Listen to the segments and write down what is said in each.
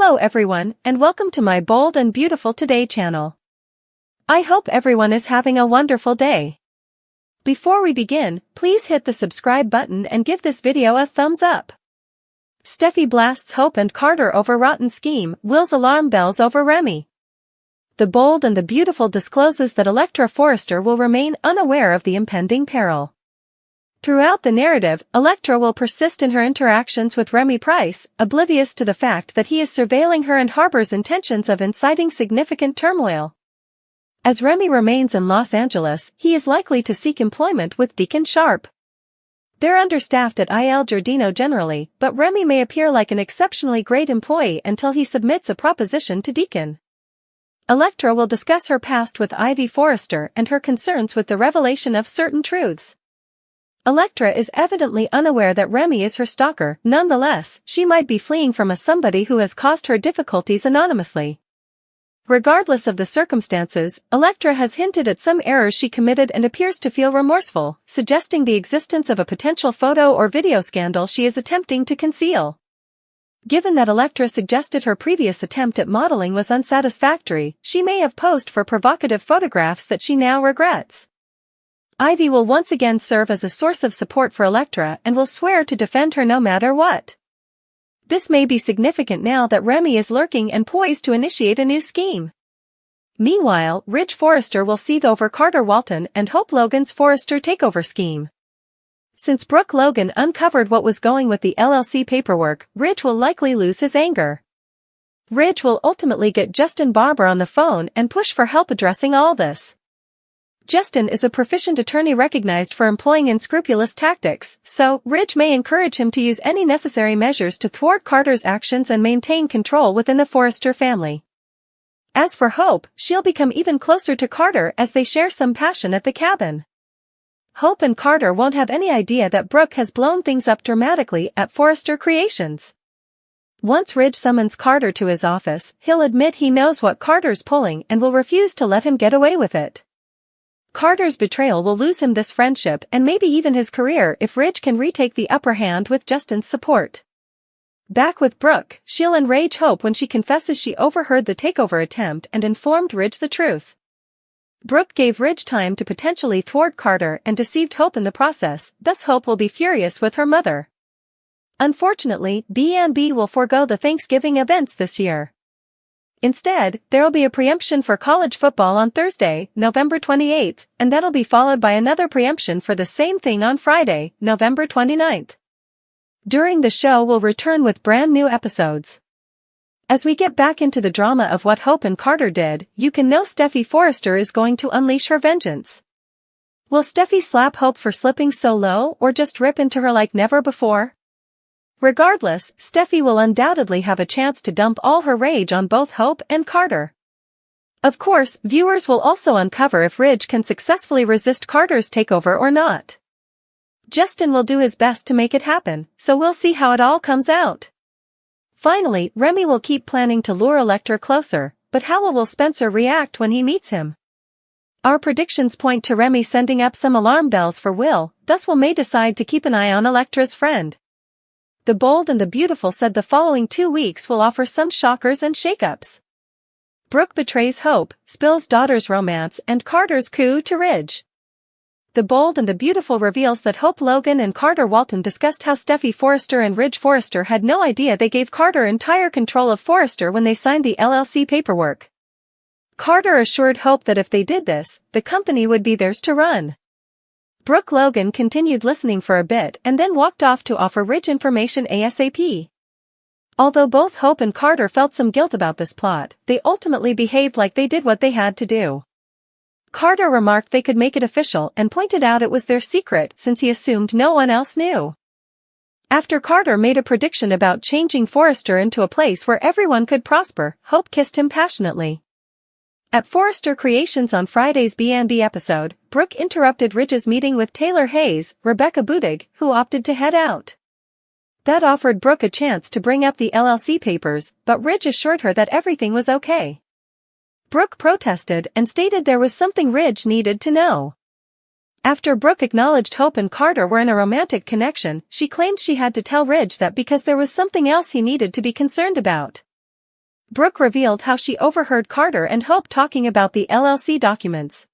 Hello everyone, and welcome to my Bold and Beautiful Today channel. I hope everyone is having a wonderful day. Before we begin, please hit the subscribe button and give this video a thumbs up. Steffy blasts Hope and Carter over rotten scheme, Will's alarm bells over Remy. The Bold and the Beautiful discloses that Electra Forrester will remain unaware of the impending peril. Throughout the narrative, Electra will persist in her interactions with Remy Price, oblivious to the fact that he is surveilling her and harbors intentions of inciting significant turmoil. As Remy remains in Los Angeles, he is likely to seek employment with Deacon Sharp. They're understaffed at Il Giardino generally, but Remy may appear like an exceptionally great employee until he submits a proposition to Deacon. Electra will discuss her past with Ivy Forrester and her concerns with the revelation of certain truths. Electra is evidently unaware that Remy is her stalker. Nonetheless, she might be fleeing from somebody who has caused her difficulties anonymously. Regardless of the circumstances, Electra has hinted at some errors she committed and appears to feel remorseful, suggesting the existence of a potential photo or video scandal she is attempting to conceal. Given that Electra suggested her previous attempt at modeling was unsatisfactory, she may have posed for provocative photographs that she now regrets. Ivy will once again serve as a source of support for Electra and will swear to defend her no matter what. This may be significant now that Remy is lurking and poised to initiate a new scheme. Meanwhile, Ridge Forrester will seethe over Carter Walton and Hope Logan's Forrester takeover scheme. Since Brooke Logan uncovered what was going with the LLC paperwork, Ridge will likely lose his anger. Ridge will ultimately get Justin Barber on the phone and push for help addressing all this. Justin is a proficient attorney recognized for employing unscrupulous tactics, so Ridge may encourage him to use any necessary measures to thwart Carter's actions and maintain control within the Forrester family. As for Hope, she'll become even closer to Carter as they share some passion at the cabin. Hope and Carter won't have any idea that Brooke has blown things up dramatically at Forrester Creations. Once Ridge summons Carter to his office, he'll admit he knows what Carter's pulling and will refuse to let him get away with it. Carter's betrayal will lose him this friendship and maybe even his career if Ridge can retake the upper hand with Justin's support. Back with Brooke, she'll enrage Hope when she confesses she overheard the takeover attempt and informed Ridge the truth. Brooke gave Ridge time to potentially thwart Carter and deceived Hope in the process, thus Hope will be furious with her mother. Unfortunately, B&B will forego the Thanksgiving events this year. Instead, there'll be a preemption for college football on Thursday, November 28th, and that'll be followed by another preemption for the same thing on Friday, November 29th. During the show we'll return with brand new episodes. As we get back into the drama of what Hope and Carter did, you can know Steffy Forrester is going to unleash her vengeance. Will Steffy slap Hope for slipping so low or just rip into her like never before? Regardless, Steffy will undoubtedly have a chance to dump all her rage on both Hope and Carter. Of course, viewers will also uncover if Ridge can successfully resist Carter's takeover or not. Justin will do his best to make it happen, so we'll see how it all comes out. Finally, Remy will keep planning to lure Electra closer, but how will Spencer react when he meets him? Our predictions point to Remy sending up some alarm bells for Will, thus Will may decide to keep an eye on Electra's friend. The Bold and the Beautiful said the following 2 weeks will offer some shockers and shakeups. Brooke betrays Hope, spills daughter's romance and Carter's coup to Ridge. The Bold and the Beautiful reveals that Hope Logan and Carter Walton discussed how Steffy Forrester and Ridge Forrester had no idea they gave Carter entire control of Forrester when they signed the LLC paperwork. Carter assured Hope that if they did this, the company would be theirs to run. Brooke Logan continued listening for a bit and then walked off to offer Ridge information ASAP. Although both Hope and Carter felt some guilt about this plot, they ultimately behaved like they did what they had to do. Carter remarked they could make it official and pointed out it was their secret since he assumed no one else knew. After Carter made a prediction about changing Forrester into a place where everyone could prosper, Hope kissed him passionately. At Forrester Creations on Friday's B&B episode, Brooke interrupted Ridge's meeting with Taylor Hayes, Rebecca Budig, who opted to head out. That offered Brooke a chance to bring up the LLC papers, but Ridge assured her that everything was okay. Brooke protested and stated there was something Ridge needed to know. After Brooke acknowledged Hope and Carter were in a romantic connection, she claimed she had to tell Ridge that because there was something else he needed to be concerned about. Brooke revealed how she overheard Carter and Hope talking about the LLC documents.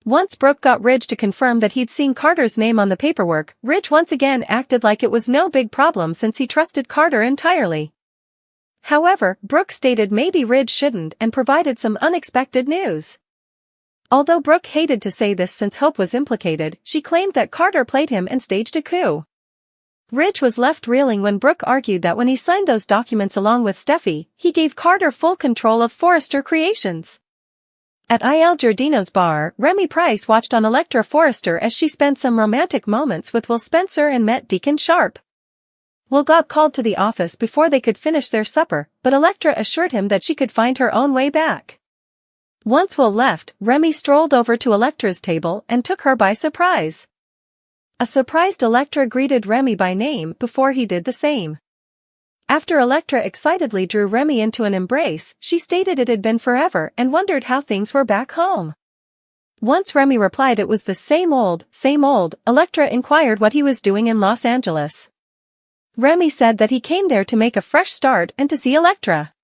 Once Brooke got Ridge to confirm that he'd seen Carter's name on the paperwork, Ridge once again acted like it was no big problem since he trusted Carter entirely. However, Brooke stated maybe Ridge shouldn't and provided some unexpected news. Although Brooke hated to say this since Hope was implicated, she claimed that Carter played him and staged a coup. Ridge was left reeling when Brooke argued that when he signed those documents along with Steffy, he gave Carter full control of Forrester Creations. At Il Giardino's bar, Remy Price watched on Electra Forrester as she spent some romantic moments with Will Spencer and met Deacon Sharp. Will got called to the office before they could finish their supper, but Electra assured him that she could find her own way back. Once Will left, Remy strolled over to Electra's table and took her by surprise. A surprised Electra greeted Remy by name before he did the same. After Electra excitedly drew Remy into an embrace, she stated it had been forever and wondered how things were back home. Once Remy replied it was the same old, Electra inquired what he was doing in Los Angeles. Remy said that he came there to make a fresh start and to see Electra.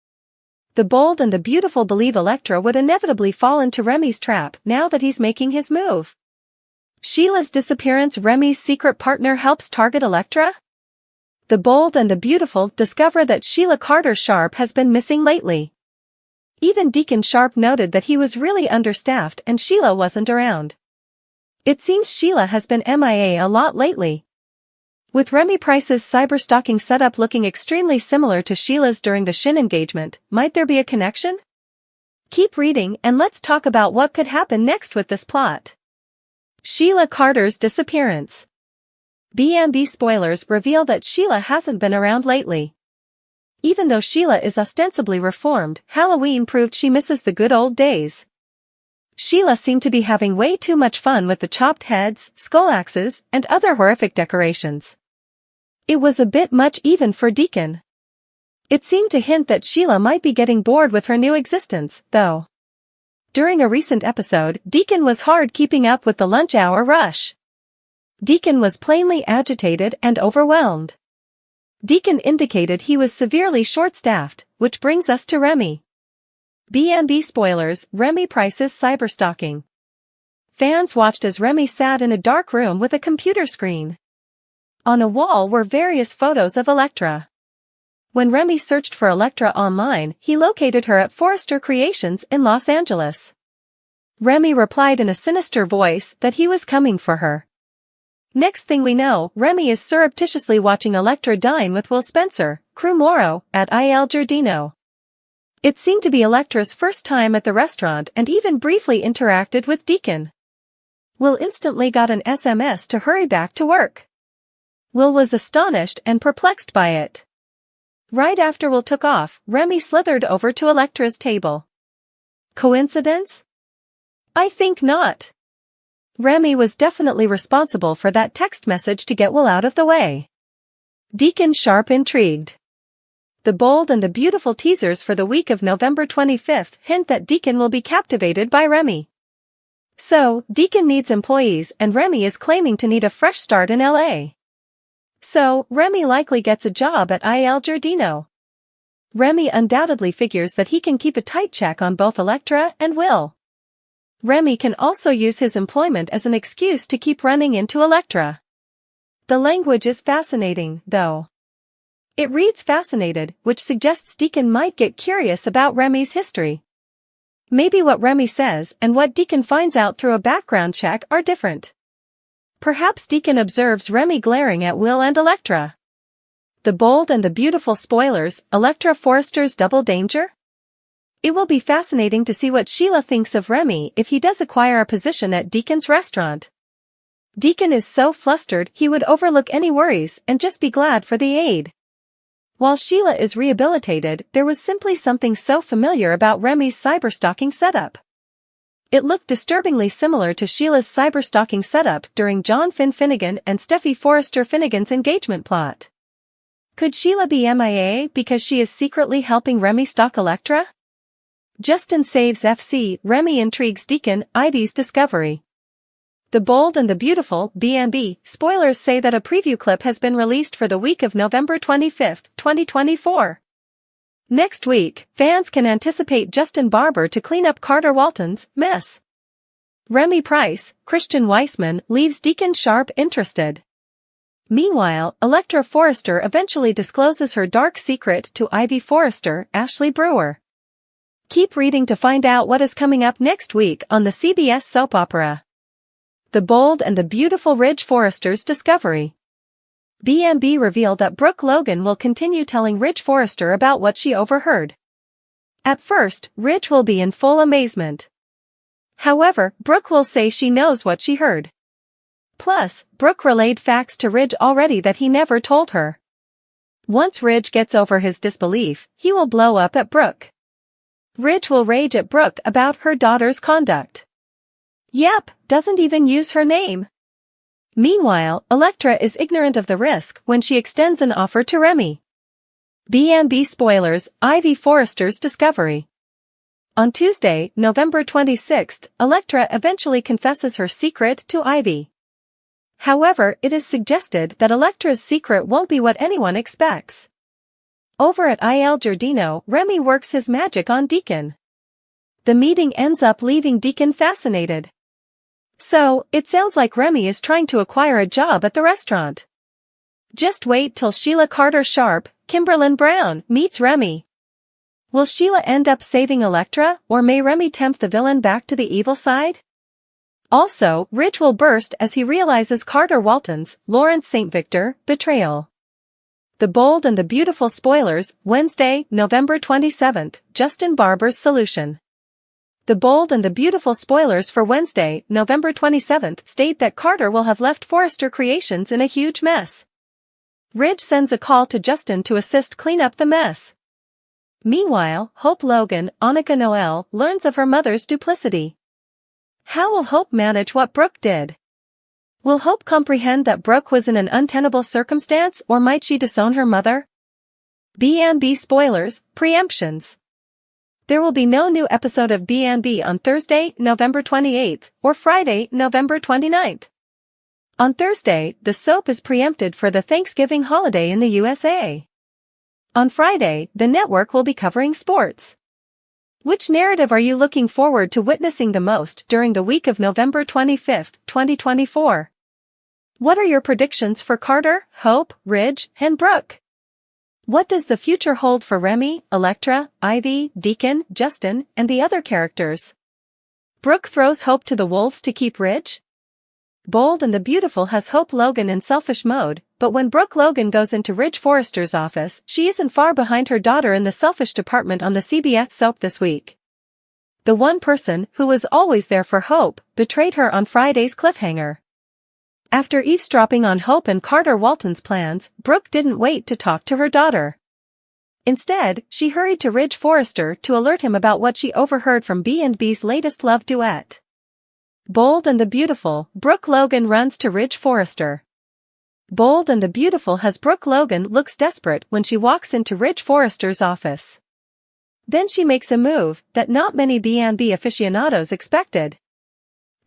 The bold and the beautiful believe Electra would inevitably fall into Remy's trap now that he's making his move. Sheila's disappearance. Remy's secret partner helps target Electra? The bold and the beautiful discover that Sheila Carter Sharp has been missing lately. Even Deacon Sharp noted that he was really understaffed and Sheila wasn't around. It seems Sheila has been MIA a lot lately. With Remy Price's cyberstalking setup looking extremely similar to Sheila's during the Shin engagement, might there be a connection? Keep reading and let's talk about what could happen next with this plot. Sheila Carter's disappearance. B&B spoilers reveal that Sheila hasn't been around lately. Even though Sheila is ostensibly reformed, Halloween proved she misses the good old days. Sheila seemed to be having way too much fun with the chopped heads, skull axes, and other horrific decorations. It was a bit much even for Deacon. It seemed to hint that Sheila might be getting bored with her new existence, though. During a recent episode, Deacon was hard keeping up with the lunch hour rush. Deacon was plainly agitated and overwhelmed. Deacon indicated he was severely short-staffed, which brings us to Remy. B&B spoilers, Remy Price's cyberstalking. Fans watched as Remy sat in a dark room with a computer screen. On a wall were various photos of Electra. When Remy searched for Electra online, he located her at Forrester Creations in Los Angeles. Remy replied in a sinister voice that he was coming for her. Next thing we know, Remy is surreptitiously watching Electra dine with Will Spencer, Crew Moro, at Il Giardino. It seemed to be Electra's first time at the restaurant and even briefly interacted with Deacon. Will instantly got an SMS to hurry back to work. Will was astonished and perplexed by it. Right after Will took off, Remy slithered over to Electra's table. Coincidence? I think not. Remy was definitely responsible for that text message to get Will out of the way. Deacon Sharp intrigued. The bold and the beautiful teasers for the week of November 25th hint that Deacon will be captivated by Remy. So, Deacon needs employees and Remy is claiming to need a fresh start in LA. So, Remy likely gets a job at Il Giardino. Remy undoubtedly figures that he can keep a tight check on both Electra and Will. Remy can also use his employment as an excuse to keep running into Electra. The language is fascinating, though. It reads fascinated, which suggests Deacon might get curious about Remy's history. Maybe what Remy says and what Deacon finds out through a background check are different. Perhaps Deacon observes Remy glaring at Will and Electra. The bold and the beautiful spoilers, Electra Forrester's double danger? It will be fascinating to see what Sheila thinks of Remy if he does acquire a position at Deacon's restaurant. Deacon is so flustered he would overlook any worries and just be glad for the aid. While Sheila is rehabilitated, there was simply something so familiar about Remy's cyberstalking setup. It looked disturbingly similar to Sheila's cyberstalking setup during John Finnegan and Steffy Forrester Finnegan's engagement plot. Could Sheila be MIA because she is secretly helping Remy stalk Electra? Justin saves FC, Remy intrigues Deacon, Ivy's discovery. The bold and the beautiful, B&B, spoilers say that a preview clip has been released for the week of November 25, 2024. Next week, fans can anticipate Justin Barber to clean up Carter Walton's mess. Remy Price, Christian Weissman leaves Deacon Sharp interested. Meanwhile, Electra Forrester eventually discloses her dark secret to Ivy Forrester, Ashley Brewer. Keep reading to find out what is coming up next week on the CBS soap opera. The Bold and the Beautiful Ridge Forrester's discovery. B&B revealed that Brooke Logan will continue telling Ridge Forrester about what she overheard. At first, Ridge will be in full amazement. However, Brooke will say she knows what she heard. Plus, Brooke relayed facts to Ridge already that he never told her. Once Ridge gets over his disbelief, he will blow up at Brooke. Ridge will rage at Brooke about her daughter's conduct. Yep, doesn't even use her name. Meanwhile, Electra is ignorant of the risk when she extends an offer to Remy. B&B spoilers, Ivy Forrester's discovery. On Tuesday, November 26th, Electra eventually confesses her secret to Ivy. However, it is suggested that Electra's secret won't be what anyone expects. Over at Il Giardino, Remy works his magic on Deacon. The meeting ends up leaving Deacon fascinated. So, it sounds like Remy is trying to acquire a job at the restaurant. Just wait till Sheila Carter Sharp, Kimberlyn Brown, meets Remy. Will Sheila end up saving Electra, or may Remy tempt the villain back to the evil side? Also, Ridge will burst as he realizes Carter Walton's, Lawrence St. Victor, betrayal. The Bold and the Beautiful spoilers, Wednesday, November 27th, Justin Barber's solution. The Bold and the Beautiful spoilers for Wednesday, November 27th state that Carter will have left Forrester Creations in a huge mess. Ridge sends a call to Justin to assist clean up the mess. Meanwhile, Hope Logan, Annika Noel, learns of her mother's duplicity. How will Hope manage what Brooke did? Will Hope comprehend that Brooke was in an untenable circumstance, or might she disown her mother? B&B spoilers, preemptions. There will be no new episode of B&B on Thursday, November 28th, or Friday, November 29th. On Thursday, the soap is preempted for the Thanksgiving holiday in the USA. On Friday, the network will be covering sports. Which narrative are you looking forward to witnessing the most during the week of November 25th, 2024? What are your predictions for Carter, Hope, Ridge, and Brooke? What does the future hold for Remy, Electra, Ivy, Deacon, Justin, and the other characters? Brooke throws Hope to the wolves to keep Ridge? Bold and the Beautiful has Hope Logan in selfish mode, but when Brooke Logan goes into Ridge Forrester's office, she isn't far behind her daughter in the selfish department on the CBS soap this week. The one person who was always there for Hope betrayed her on Friday's cliffhanger. After eavesdropping on Hope and Carter Walton's plans, Brooke didn't wait to talk to her daughter. Instead, she hurried to Ridge Forrester to alert him about what she overheard from B&B's latest love duet. Bold and the Beautiful, Brooke Logan runs to Ridge Forrester. Bold and the Beautiful has Brooke Logan looks desperate when she walks into Ridge Forrester's office. Then she makes a move that not many B&B aficionados expected.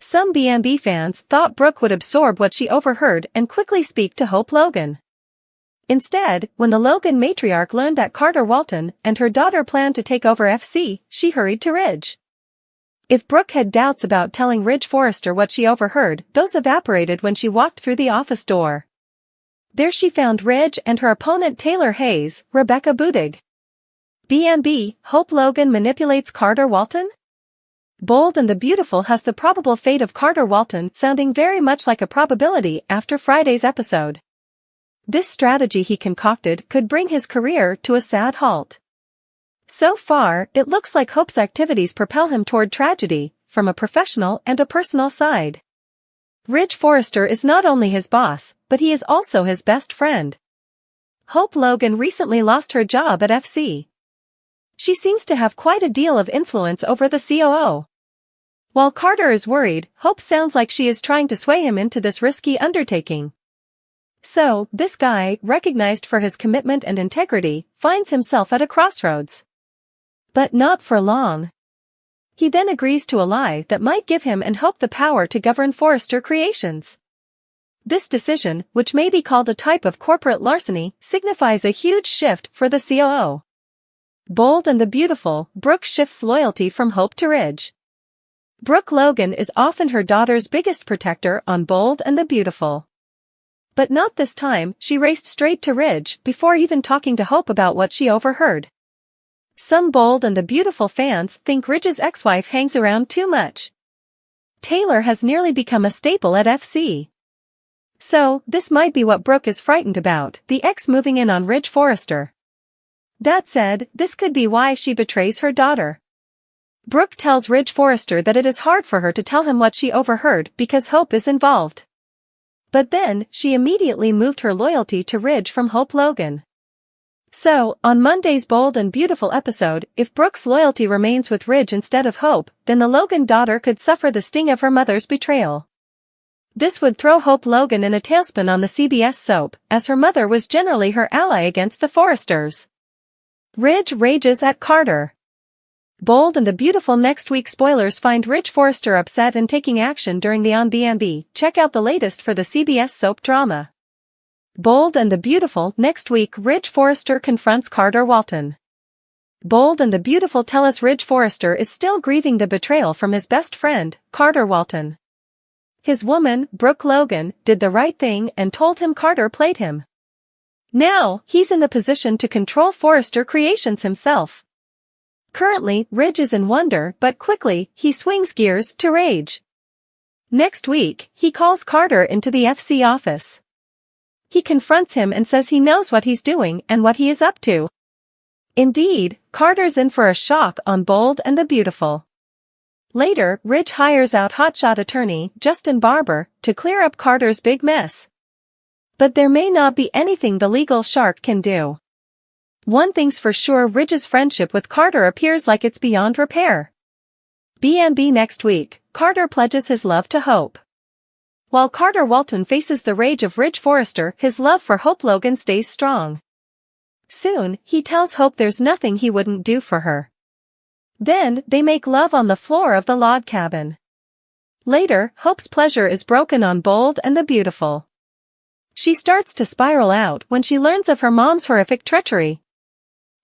Some B&B fans thought Brooke would absorb what she overheard and quickly speak to Hope Logan. Instead, when the Logan matriarch learned that Carter Walton and her daughter planned to take over FC, she hurried to Ridge. If Brooke had doubts about telling Ridge Forrester what she overheard, those evaporated when she walked through the office door. There she found Ridge and her opponent Taylor Hayes, Rebecca Budig. B&B, Hope Logan manipulates Carter Walton? Bold and the Beautiful has the probable fate of Carter Walton sounding very much like a probability after Friday's episode. This strategy he concocted could bring his career to a sad halt. So far, it looks like Hope's activities propel him toward tragedy, from a professional and a personal side. Ridge Forrester is not only his boss, but he is also his best friend. Hope Logan recently lost her job at FC. She seems to have quite a deal of influence over the COO. While Carter is worried, Hope sounds like she is trying to sway him into this risky undertaking. So, this guy, recognized for his commitment and integrity, finds himself at a crossroads. But not for long. He then agrees to a lie that might give him and Hope the power to govern Forrester Creations. This decision, which may be called a type of corporate larceny, signifies a huge shift for the COO. Bold and the Beautiful, Brooke shifts loyalty from Hope to Ridge. Brooke Logan is often her daughter's biggest protector on Bold and the Beautiful. But not this time, she raced straight to Ridge before even talking to Hope about what she overheard. Some Bold and the Beautiful fans think Ridge's ex-wife hangs around too much. Taylor has nearly become a staple at FC. So, this might be what Brooke is frightened about, the ex moving in on Ridge Forrester. That said, this could be why she betrays her daughter. Brooke tells Ridge Forrester that it is hard for her to tell him what she overheard because Hope is involved. But then, she immediately moved her loyalty to Ridge from Hope Logan. So, on Monday's Bold and Beautiful episode, if Brooke's loyalty remains with Ridge instead of Hope, then the Logan daughter could suffer the sting of her mother's betrayal. This would throw Hope Logan in a tailspin on the CBS soap, as her mother was generally her ally against the Forresters. Ridge rages at Carter. Bold and the Beautiful next week spoilers find Ridge Forrester upset and taking action during the OMG. Check out the latest for the CBS soap drama. Bold and the Beautiful next week Ridge Forrester confronts Carter Walton. Bold and the Beautiful tell us Ridge Forrester is still grieving the betrayal from his best friend, Carter Walton. His woman, Brooke Logan, did the right thing and told him Carter played him. Now, he's in the position to control Forrester creations himself. Currently, Ridge is in wonder, but quickly, he swings gears to rage. Next week, he calls Carter into the FC office. He confronts him and says he knows what he's doing and what he is up to. Indeed, Carter's in for a shock on Bold and the Beautiful. Later, Ridge hires out hotshot attorney Justin Barber to clear up Carter's big mess. But there may not be anything the legal shark can do. One thing's for sure, Ridge's friendship with Carter appears like it's beyond repair. B&B next week, Carter pledges his love to Hope. While Carter Walton faces the rage of Ridge Forrester, his love for Hope Logan stays strong. Soon, he tells Hope there's nothing he wouldn't do for her. Then, they make love on the floor of the log cabin. Later, Hope's pleasure is broken on Bold and the Beautiful. She starts to spiral out when she learns of her mom's horrific treachery.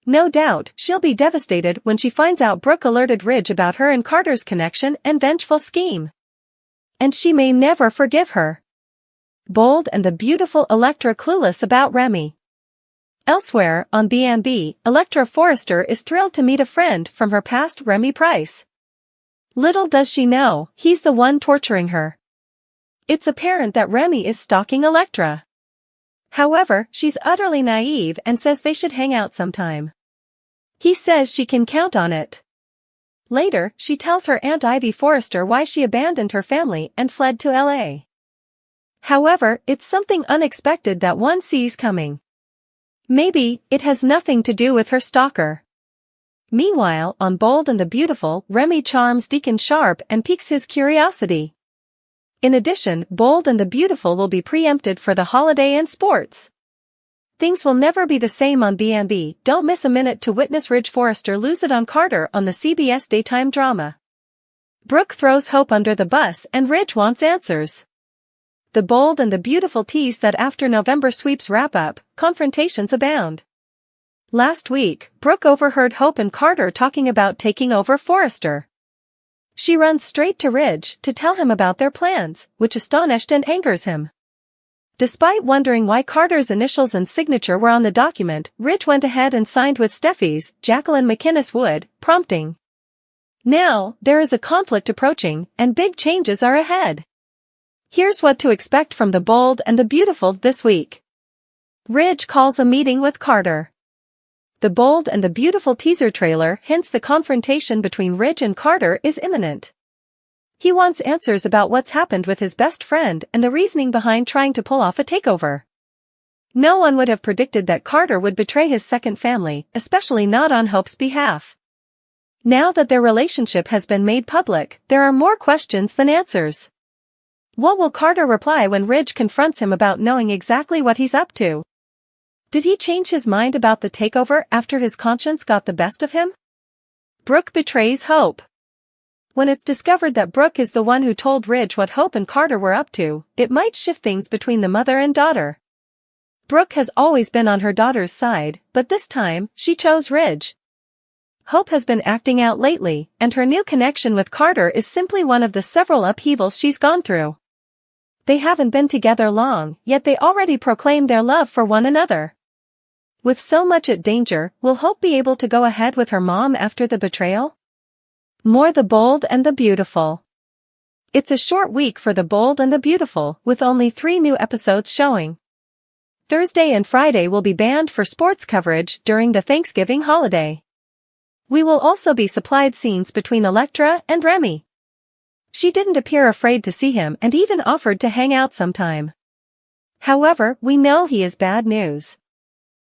No doubt, she'll be devastated when she finds out Brooke alerted Ridge about her and Carter's connection and vengeful scheme. And she may never forgive her. Bold and the Beautiful Electra clueless about Remy. Elsewhere, on B&B, Electra Forrester is thrilled to meet a friend from her past, Remy Price. Little does she know, he's the one torturing her. It's apparent that Remy is stalking Electra. However, she's utterly naive and says they should hang out sometime. He says she can count on it. Later, she tells her Aunt Ivy Forrester why she abandoned her family and fled to LA. However, it's something unexpected that one sees coming. Maybe, it has nothing to do with her stalker. Meanwhile, on Bold and the Beautiful, Remy charms Deacon sharp and piques his curiosity. In addition, Bold and the Beautiful will be preempted for the holiday and sports. Things will never be the same on B&B. Don't miss a minute to witness Ridge Forrester lose it on Carter on the CBS daytime drama. Brooke throws Hope under the bus and Ridge wants answers. The Bold and the Beautiful tease that after November sweeps wrap up, confrontations abound. Last week, Brooke overheard Hope and Carter talking about taking over Forrester. She runs straight to Ridge to tell him about their plans, which astonished and angers him. Despite wondering why Carter's initials and signature were on the document, Ridge went ahead and signed with Steffy's, Jacqueline McInnes Wood, prompting. Now, there is a conflict approaching, and big changes are ahead. Here's what to expect from the Bold and the Beautiful this week. Ridge calls a meeting with Carter. The Bold and the Beautiful teaser trailer hints the confrontation between Ridge and Carter is imminent. He wants answers about what's happened with his best friend and the reasoning behind trying to pull off a takeover. No one would have predicted that Carter would betray his second family, especially not on Hope's behalf. Now that their relationship has been made public, there are more questions than answers. What will Carter reply when Ridge confronts him about knowing exactly what he's up to? Did he change his mind about the takeover after his conscience got the best of him? Brooke betrays Hope. When it's discovered that Brooke is the one who told Ridge what Hope and Carter were up to, it might shift things between the mother and daughter. Brooke has always been on her daughter's side, but this time, she chose Ridge. Hope has been acting out lately, and her new connection with Carter is simply one of the several upheavals she's gone through. They haven't been together long, yet they already proclaim their love for one another. With so much at danger, will Hope be able to go ahead with her mom after the betrayal? More The Bold and the Beautiful. It's a short week for The Bold and the Beautiful, with only 3 new episodes showing. Thursday and Friday will be banned for sports coverage during the Thanksgiving holiday. We will also be supplied scenes between Electra and Remy. She didn't appear afraid to see him and even offered to hang out sometime. However, we know he is bad news.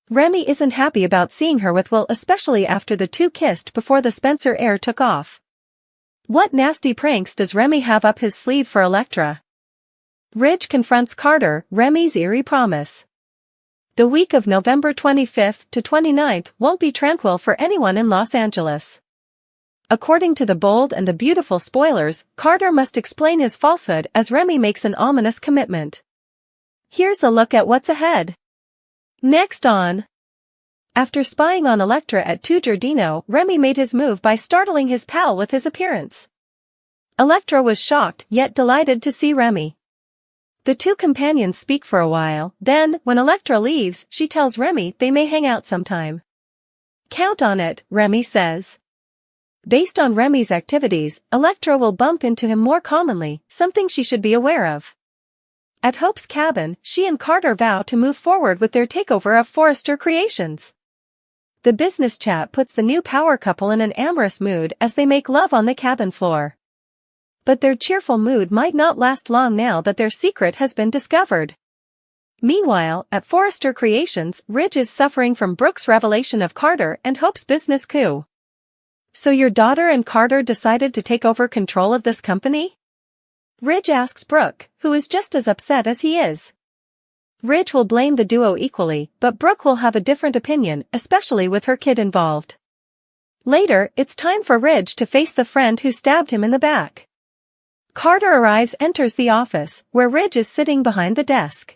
Remy isn't happy about seeing her with Will, especially after the two kissed before the Spencer heir took off. What nasty pranks does Remy have up his sleeve for Electra? Ridge confronts Carter, Remy's eerie promise. The week of November 25th to 29th won't be tranquil for anyone in Los Angeles. According to The Bold and the Beautiful spoilers, Carter must explain his falsehood as Remy makes an ominous commitment. Here's a look at what's ahead. Next on. After spying on Electra at Tu Giardino, Remy made his move by startling his pal with his appearance. Electra was shocked yet delighted to see Remy. The two companions speak for a while, then, when Electra leaves, she tells Remy they may hang out sometime. Count on it, Remy says. Based on Remy's activities, Electra will bump into him more commonly, something she should be aware of. At Hope's cabin, she and Carter vow to move forward with their takeover of Forrester Creations. The business chat puts the new power couple in an amorous mood as they make love on the cabin floor. But their cheerful mood might not last long now that their secret has been discovered. Meanwhile, at Forrester Creations, Ridge is suffering from Brooke's revelation of Carter and Hope's business coup. So your daughter and Carter decided to take over control of this company? Ridge asks Brooke, who is just as upset as he is. Ridge will blame the duo equally, but Brooke will have a different opinion, especially with her kid involved. Later, it's time for Ridge to face the friend who stabbed him in the back. Carter enters the office, where Ridge is sitting behind the desk.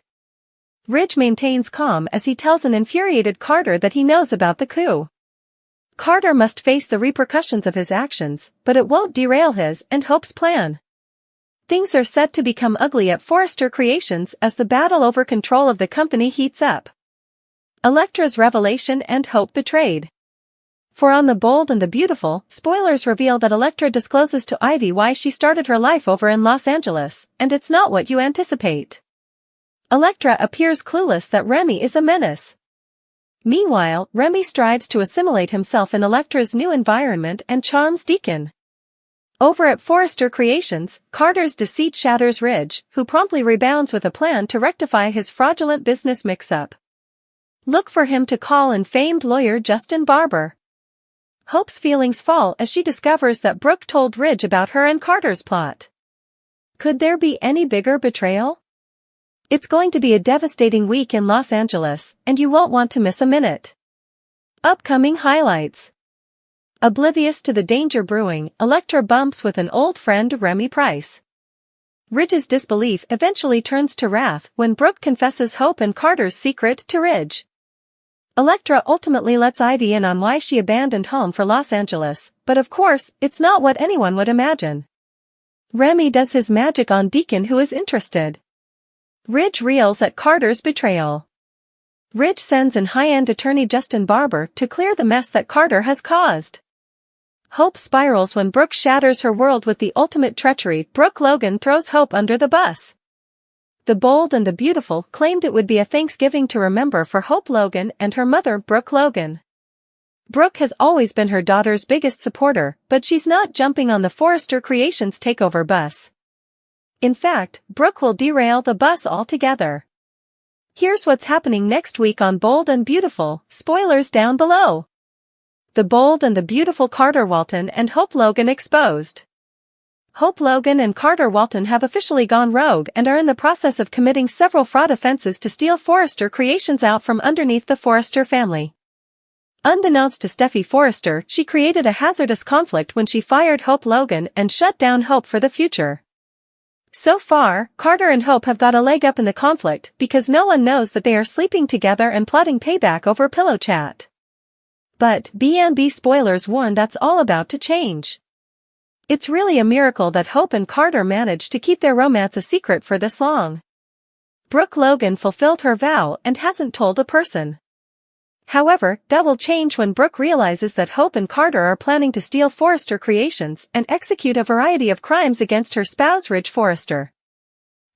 Ridge maintains calm as he tells an infuriated Carter that he knows about the coup. Carter must face the repercussions of his actions, but it won't derail his and Hope's plan. Things are set to become ugly at Forrester Creations as the battle over control of the company heats up. Electra's revelation and Hope betrayed. For on The Bold and the Beautiful, spoilers reveal that Electra discloses to Ivy why she started her life over in Los Angeles, and it's not what you anticipate. Electra appears clueless that Remy is a menace. Meanwhile, Remy strives to assimilate himself in Electra's new environment and charms Deacon. Over at Forrester Creations, Carter's deceit shatters Ridge, who promptly rebounds with a plan to rectify his fraudulent business mix-up. Look for him to call in famed lawyer Justin Barber. Hope's feelings fall as she discovers that Brooke told Ridge about her and Carter's plot. Could there be any bigger betrayal? It's going to be a devastating week in Los Angeles, and you won't want to miss a minute. Upcoming highlights. Oblivious to the danger brewing, Electra bumps with an old friend Remy Price. Ridge's disbelief eventually turns to wrath when Brooke confesses Hope and Carter's secret to Ridge. Electra ultimately lets Ivy in on why she abandoned home for Los Angeles, but of course, it's not what anyone would imagine. Remy does his magic on Deacon, who is interested. Ridge reels at Carter's betrayal. Ridge sends in high-end attorney Justin Barber to clear the mess that Carter has caused. Hope spirals when Brooke shatters her world with the ultimate treachery. Brooke Logan throws Hope under the bus. The Bold and the Beautiful claimed it would be a Thanksgiving to remember for Hope Logan and her mother Brooke Logan. Brooke has always been her daughter's biggest supporter, but she's not jumping on the Forrester Creations takeover bus. In fact, Brooke will derail the bus altogether. Here's what's happening next week on Bold and Beautiful, spoilers down below. The Bold and the Beautiful, Carter Walton and Hope Logan exposed. Hope Logan and Carter Walton have officially gone rogue and are in the process of committing several fraud offenses to steal Forrester Creations out from underneath the Forrester family. Unbeknownst to Steffy Forrester, she created a hazardous conflict when she fired Hope Logan and shut down Hope for the future. So far, Carter and Hope have got a leg up in the conflict because no one knows that they are sleeping together and plotting payback over pillow chat. But B&B spoilers warn that's all about to change. It's really a miracle that Hope and Carter managed to keep their romance a secret for this long. Brooke Logan fulfilled her vow and hasn't told a person. However, that will change when Brooke realizes that Hope and Carter are planning to steal Forrester creations and execute a variety of crimes against her spouse Forrester.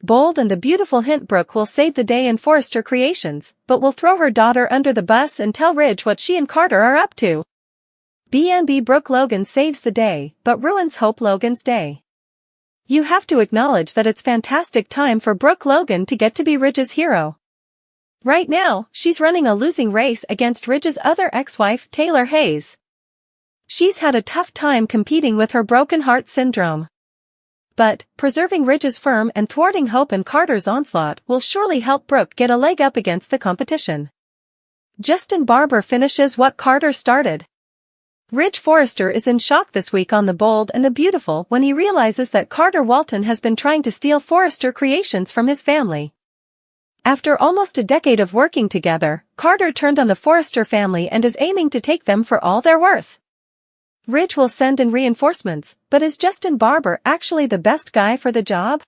Bold and the beautiful hint Brooke will save the day in Forrester creations, but will throw her daughter under the bus and tell Ridge what she and Carter are up to. B&B Brooke Logan saves the day, but ruins Hope Logan's day. You have to acknowledge that it's fantastic time for Brooke Logan to get to be Ridge's hero. Right now, she's running a losing race against Ridge's other ex-wife, Taylor Hayes. She's had a tough time competing with her broken heart syndrome. But, preserving Ridge's firm and thwarting Hope and Carter's onslaught will surely help Brooke get a leg up against the competition. Justin Barber finishes what Carter started. Ridge Forrester is in shock this week on The Bold and the Beautiful when he realizes that Carter Walton has been trying to steal Forrester creations from his family. After almost a decade of working together, Carter turned on the Forrester family and is aiming to take them for all they're worth. Ridge will send in reinforcements, but is Justin Barber actually the best guy for the job?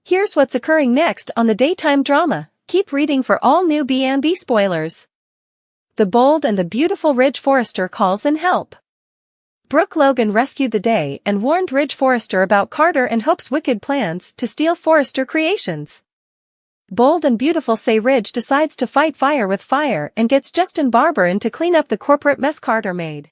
Here's what's occurring next on the daytime drama. Keep reading for all new B&B spoilers. The Bold and the Beautiful Ridge Forrester calls in help. Brooke Logan rescued the day and warned Ridge Forrester about Carter and Hope's wicked plans to steal Forrester creations. Bold and Beautiful say Ridge decides to fight fire with fire and gets Justin Barber in to clean up the corporate mess Carter made.